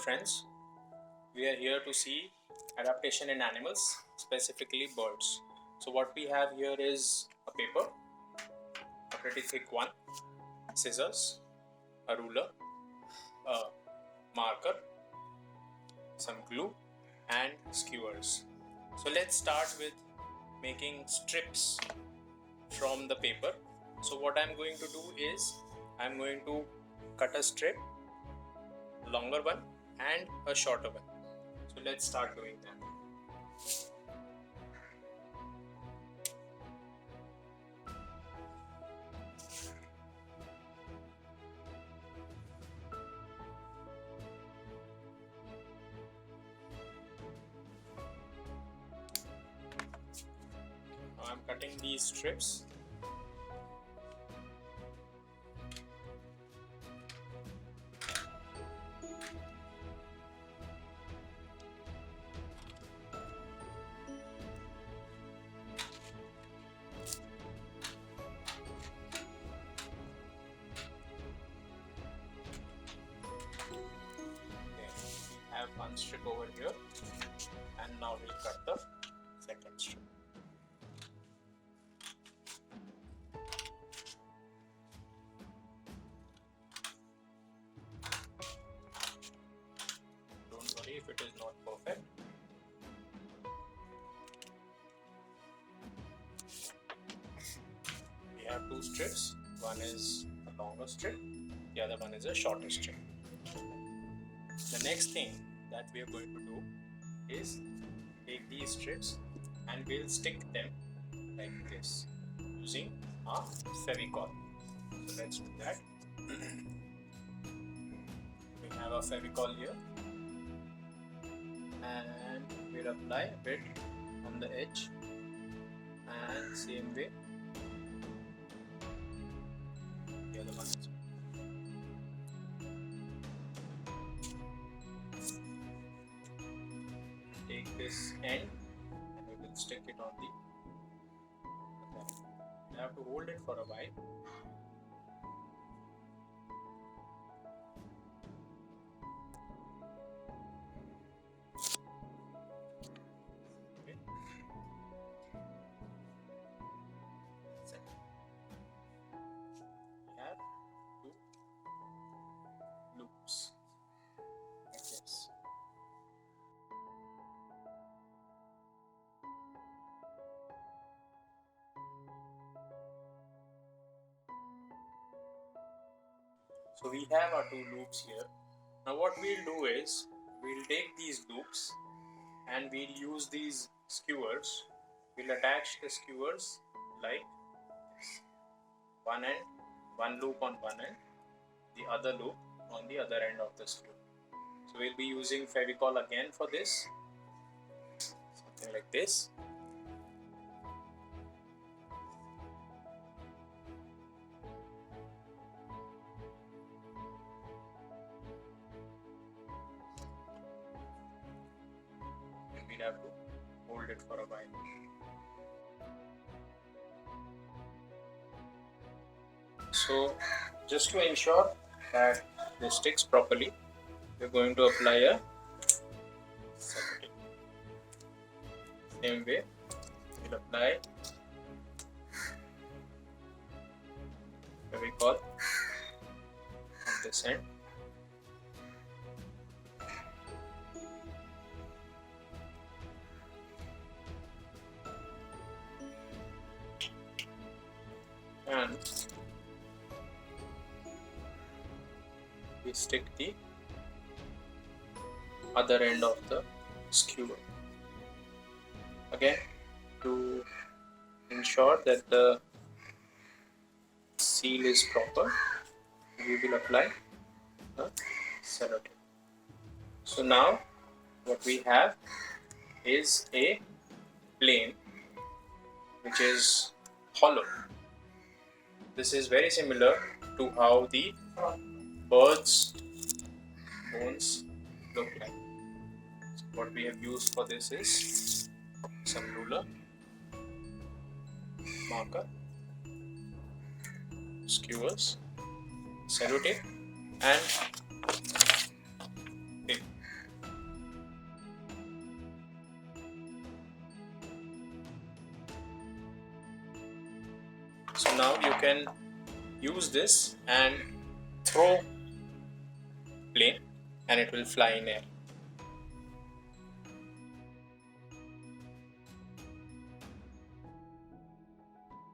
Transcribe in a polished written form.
friends, we are here to see adaptation in animals, specifically birds. So what we have here is a paper, a pretty thick one, scissors, a ruler, a marker, some glue and skewers. So let's start with making strips from the paper. So what I'm going to do is I'm going to cut a strip, a longer one and a shorter one. So let's start doing that. Now I'm cutting these strips. Have one strip over here, and now we'll cut the second strip. Don't worry if it is not perfect. We have two strips. One is a longer strip, the other one is a shorter strip. The next thing that we are going to do is take these strips and we'll stick them like this using our Fevicol. So let's do that. We have a Fevicol here and we'll apply a bit on the edge, and same way the other one as well. Take this end and we will stick it on the other. You have to hold it for a while. Okay. We have two loops like this. So we have our two loops here. Now what we'll do is we'll take these loops and we'll use these skewers. We'll attach the skewers like this. One end, one loop on one end, the other loop on the other end of the skewer. So we'll be using Fevicol again for this. Something like this. We'll have to hold it for a while. So just to ensure that this sticks properly, we're going to apply a setting. Same way, we'll apply Fevicol on this end. And we stick the other end of the skewer. Again, to ensure that the seal is proper, we will apply the sellotape. So now what we have is a plane which is hollow. This is very similar to how the bird's bones look like. So what we have used for this is some ruler, marker, skewers, sellotape and tape. So now you can use this and throw plane and it will fly in air.